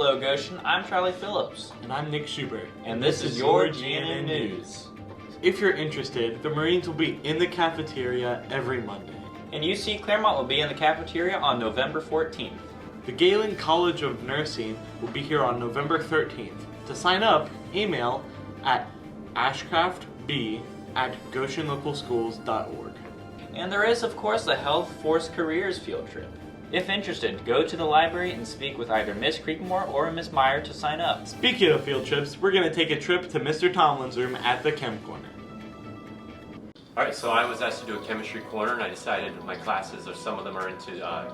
Hello Goshen, I'm Charlie Phillips. And I'm Nick Schubert. And this is your GNN News. If you're interested, the Marines will be in the cafeteria every Monday. And UC Claremont will be in the cafeteria on November 14th. The Galen College of Nursing will be here on November 13th. To sign up, email at ashcraftb@goshenlocalschools.org. And there is, of course, the Health Force Careers field trip. If interested, go to the library and speak with either Miss Creekmore or Miss Meyer to sign up. Speaking of field trips, we're going to take a trip to Mr. Tomlin's room at the Chem Corner. Alright, so I was asked to do a chemistry corner, and I decided my classes, some of them are into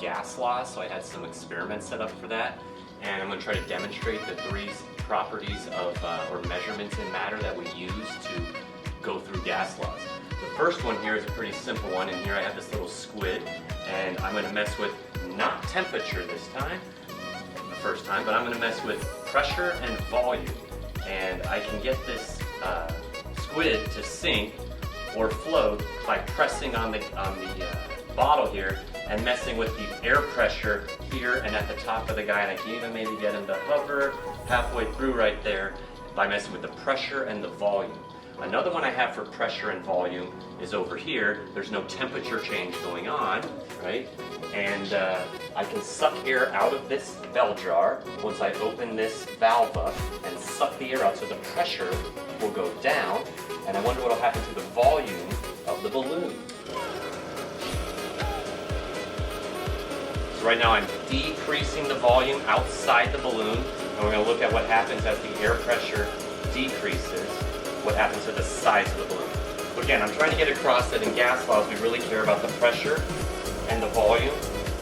gas laws, so I had some experiments set up for that. And I'm going to try to demonstrate the three properties of, or measurements in matter that we use to go through gas laws. The first one here is a pretty simple one, and here I have this little squid, and I'm going to mess with not temperature this time, the first time, but I'm going to mess with pressure and volume. And I can get this squid to sink or float by pressing on the bottle here and messing with the air pressure here and at the top of the guy, and I can even maybe get him to hover halfway through right there by messing with the pressure and the volume. Another one I have for pressure and volume is over here. There's no temperature change going on, right? And I can suck air out of this bell jar once I open this valve up and suck the air out, so the pressure will go down, and I wonder what will happen to the volume of the balloon. So right now I'm decreasing the volume outside the balloon, and we're going to look at what happens as the air pressure decreases, what happens to the size of the balloon. But again, I'm trying to get across that in gas laws we really care about the pressure and the volume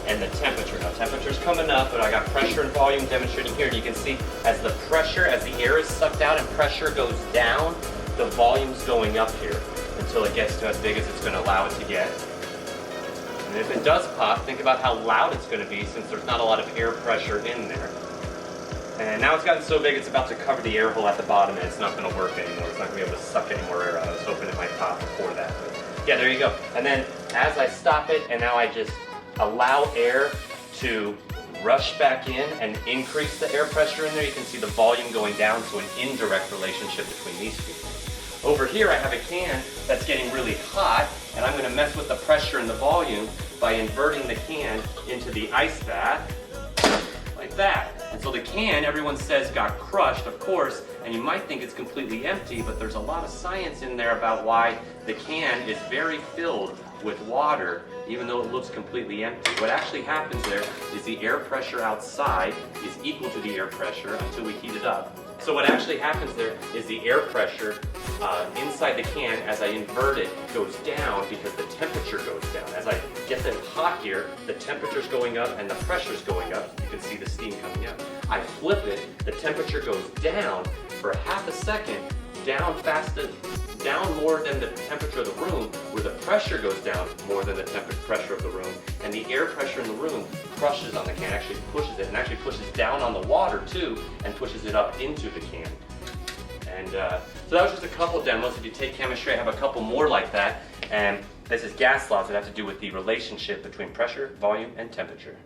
and the temperature. Now temperature's coming up, but I got pressure and volume demonstrating here, and you can see as the pressure, as the air is sucked out and pressure goes down, the volume's going up here until it gets to as big as it's going to allow it to get. And if it does pop, think about how loud it's going to be since there's not a lot of air pressure in there. And now it's gotten so big it's about to cover the air hole at the bottom, and it's not going to work anymore. It's not going to be able to suck any more air out. I was hoping it might pop before that. But yeah, there you go. And then as I stop it, and now I just allow air to rush back in and increase the air pressure in there, you can see the volume going down, so an indirect relationship between these two. Over here I have a can that's getting really hot, and I'm going to mess with the pressure and the volume by inverting the can into the ice bath, like that. And so the can, everyone says, got crushed, of course, and you might think it's completely empty, but there's a lot of science in there about why the can is very filled with water, even though it looks completely empty. What actually happens there is the air pressure outside is equal to the air pressure until we heat it up. So what actually happens there is the air pressure inside the can, as I invert it, goes down because the temperature goes down. As I get them hot here, the temperature's going up and the pressure's going up. You can see the steam coming out. I flip it, the temperature goes down for half a second, down more than the temperature of the room, where the pressure goes down more than the pressure of the room, and the air pressure in the room crushes on the can, actually pushes it, and actually pushes down on the water too, and pushes it up into the can. And so that was just a couple demos. If you take chemistry, I have a couple more like that, and this is gas laws that have to do with the relationship between pressure, volume, and temperature.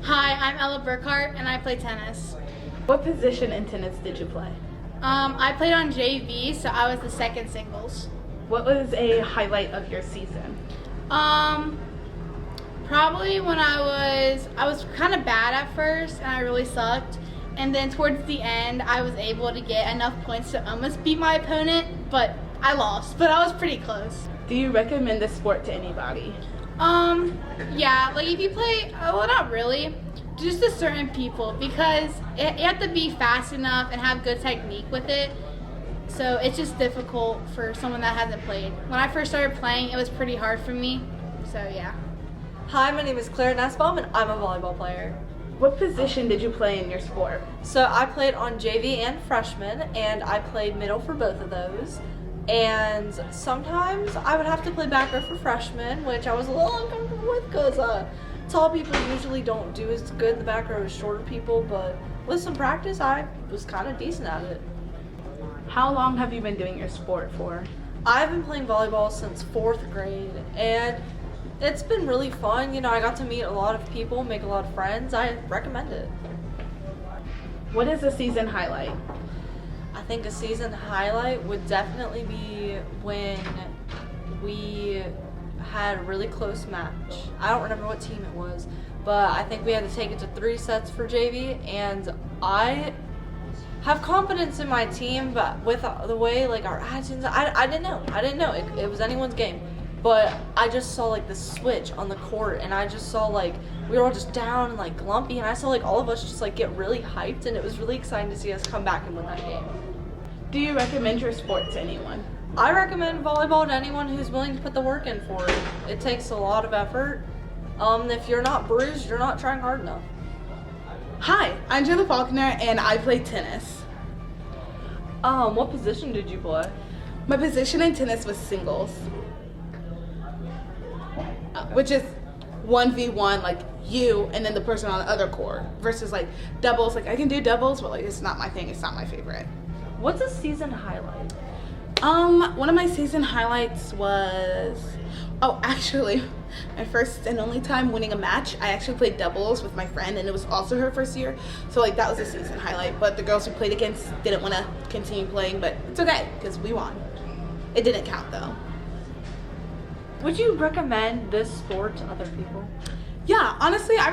Hi, I'm Ella Burkhart, and I play tennis. What position in tennis did you play? I played on JV, so I was the second singles. What was a highlight of your season? Probably when I was kind of bad at first, and I really sucked. And then towards the end, I was able to get enough points to almost beat my opponent, but I lost. But I was pretty close. Do you recommend this sport to anybody? Yeah, like if you play, well, not really. Just to certain people, because you have to be fast enough and have good technique with it. So it's just difficult for someone that hasn't played. When I first started playing, it was pretty hard for me. So yeah. Hi, my name is Claire Nussbaum, and I'm a volleyball player. What position did you play in your sport? So I played on JV and freshman, and I played middle for both of those. And sometimes I would have to play backer for freshmen, which I was a little uncomfortable with because tall people usually don't do as good in the back row as shorter people, but with some practice, I was kind of decent at it. How long have you been doing your sport for? I've been playing volleyball since 4th grade, and It's been really fun. You know, I got to meet a lot of people, make a lot of friends. I recommend it. What is a season highlight? I think a season highlight would definitely be when we had a really close match. I don't remember what team it was, but I think we had to take it to 3 sets for JV, and I have confidence in my team, but with the way like our actions, I didn't know. It was anyone's game. But I just saw like the switch on the court, and I just saw like we were all just down and like glumpy, and I saw like all of us just like get really hyped, and it was really exciting to see us come back and win that game. Do you recommend your sport to anyone? I recommend volleyball to anyone who's willing to put the work in for it. It takes a lot of effort. If you're not bruised, you're not trying hard enough. Hi, I'm Jayla Faulkner and I play tennis. What position did you play? My position in tennis was singles, which is 1v1, like you and then the person on the other court, versus like doubles. Like I can do doubles, but like it's not my thing. It's not my favorite. What's a season highlight? One of my season highlights was, actually, my first and only time winning a match. I actually played doubles with my friend, and it was also her first year. So like that was a season highlight. But the girls we played against didn't want to continue playing, but it's okay because we won. It didn't count though. Would you recommend this sport to other people? Yeah, honestly, I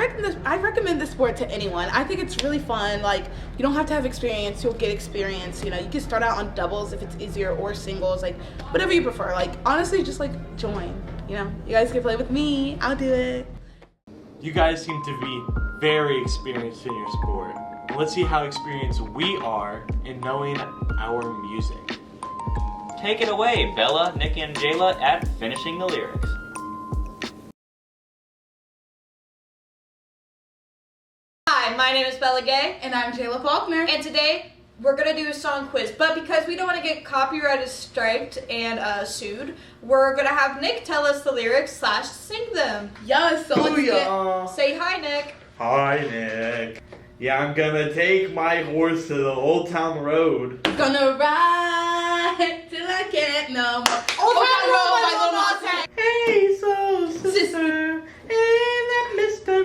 recommend this sport to anyone. I think it's really fun. Like, you don't have to have experience, you'll get experience. You know, you can start out on doubles if it's easier, or singles, like whatever you prefer. Like, honestly, just like join. You know, you guys can play with me. I'll do it. You guys seem to be very experienced in your sport. Let's see how experienced we are in knowing our music. Take it away, Bella, Nick, and Jayla at Finishing the Lyrics. Hi, my name is Bella Gay, And I'm Jayla Faulkner. and today we're gonna do a song quiz. But because we don't want to get copyrighted striked and sued, we're gonna have Nick tell us the lyrics / sing them. Yes, so let's get. Say hi, Nick. Hi, Nick. Yeah, I'm gonna take my horse to the Old Town Road. Gonna ride till I can't no more. Old Town Road by Lil Lil Nas X. Hey, so sister, and that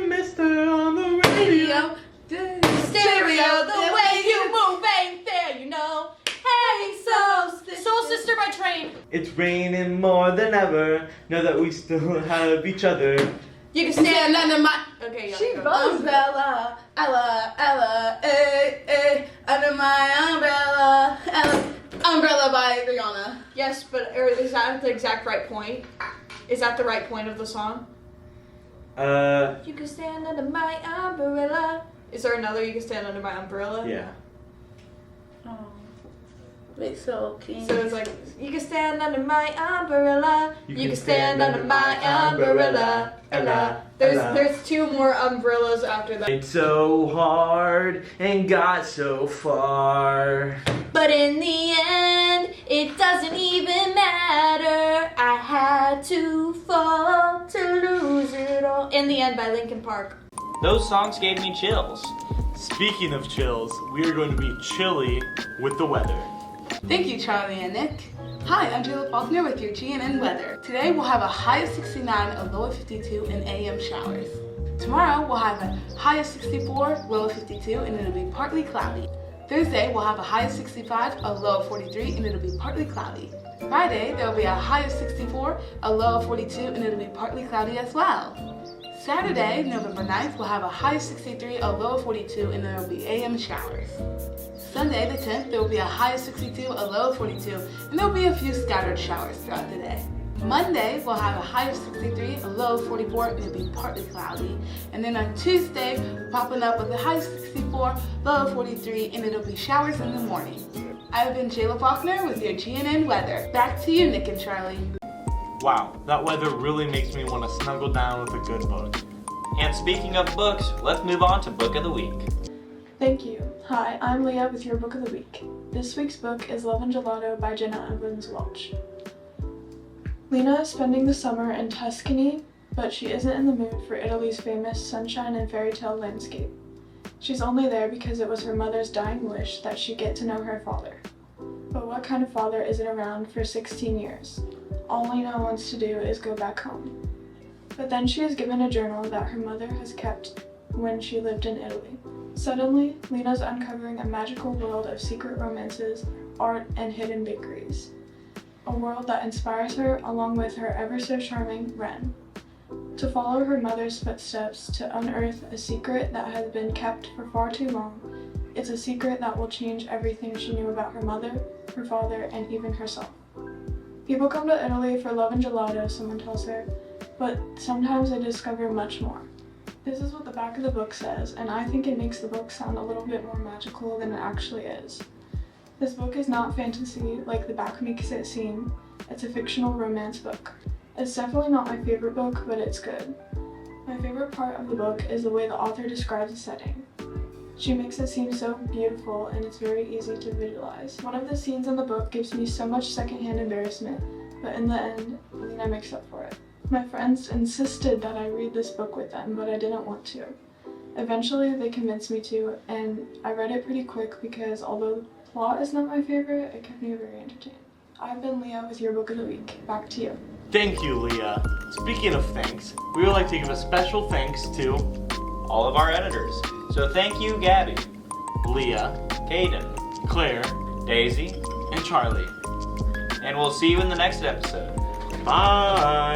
Mister on the radio. Stereo, the way you move ain't fair, you know. Hey, Soul Sister by Train. It's raining more than ever. Know that we still have each other. You can stand Stand under my Okay, yeah. She go. buzzed. umbrella, Ella, under my umbrella, Ella. Umbrella by Rihanna. Yes, but is that the exact right point? Is that the right point of the song? You can stand under my umbrella. Is there another you can stand under my umbrella? Yeah. Oh, wait, so can So it's like, you can stand under my umbrella. You can stand under my umbrella. Ella. There's 2 more umbrellas after that. It's so hard and got so far. But in the end, it doesn't even matter. I had to fall to lose it all. In the End by Linkin Park. Those songs gave me chills. Speaking of chills, we are going to be chilly with the weather. Thank you, Charlie and Nick. Hi, I'm Jayla Faulkner with your GNN weather. Today we'll have a high of 69, a low of 52, and AM showers. Tomorrow we'll have a high of 64, low of 52, and it'll be partly cloudy. Thursday we'll have a high of 65, a low of 43, and it'll be partly cloudy. Friday there will be a high of 64, a low of 42, and it'll be partly cloudy as well. Saturday, November 9th, we'll have a high of 63, a low of 42, and there will be AM showers. Sunday, the 10th, there will be a high of 62, a low of 42, and there will be a few scattered showers throughout the day. Monday, we'll have a high of 63, a low of 44, and it'll be partly cloudy. And then on Tuesday, we're popping up with a high of 64, low of 43, and it'll be showers in the morning. I've been Jayla Faulkner with your GNN weather. Back to you, Nick and Charlie. Wow, that weather really makes me want to snuggle down with a good book. And speaking of books, let's move on to Book of the Week. Thank you. Hi, I'm Leah with your Book of the Week. This week's book is Love and Gelato by Jenna Evans Welch. Lena is spending the summer in Tuscany, but she isn't in the mood for Italy's famous sunshine and fairy tale landscape. She's only there because it was her mother's dying wish that she get to know her father. But what kind of father isn't around for 16 years? All Lena wants to do is go back home. But then she is given a journal that her mother has kept when she lived in Italy. Suddenly, Lena's uncovering a magical world of secret romances, art, and hidden bakeries. A world that inspires her along with her ever-so-charming Ren. To follow her mother's footsteps to unearth a secret that has been kept for far too long. It's a secret that will change everything she knew about her mother, her father, and even herself. People come to Italy for love and gelato, someone tells her, but sometimes they discover much more. This is what the back of the book says, and I think it makes the book sound a little bit more magical than it actually is. This book is not fantasy like the back makes it seem. It's a fictional romance book. It's definitely not my favorite book, but it's good. My favorite part of the book is the way the author describes the setting. She makes it seem so beautiful and it's very easy to visualize. One of the scenes in the book gives me so much secondhand embarrassment, but in the end, Lena makes up for it. My friends insisted that I read this book with them, but I didn't want to. Eventually, they convinced me to, and I read it pretty quick because although the plot is not my favorite, it kept me very entertained. I've been Leah with your book of the week. Back to you. Thank you, Leah. Speaking of thanks, we would like to give a special thanks to All of our editors. So thank you, Gabby, Leah, Caden, Claire, Daisy, and Charlie. and we'll see you in the next episode. Bye!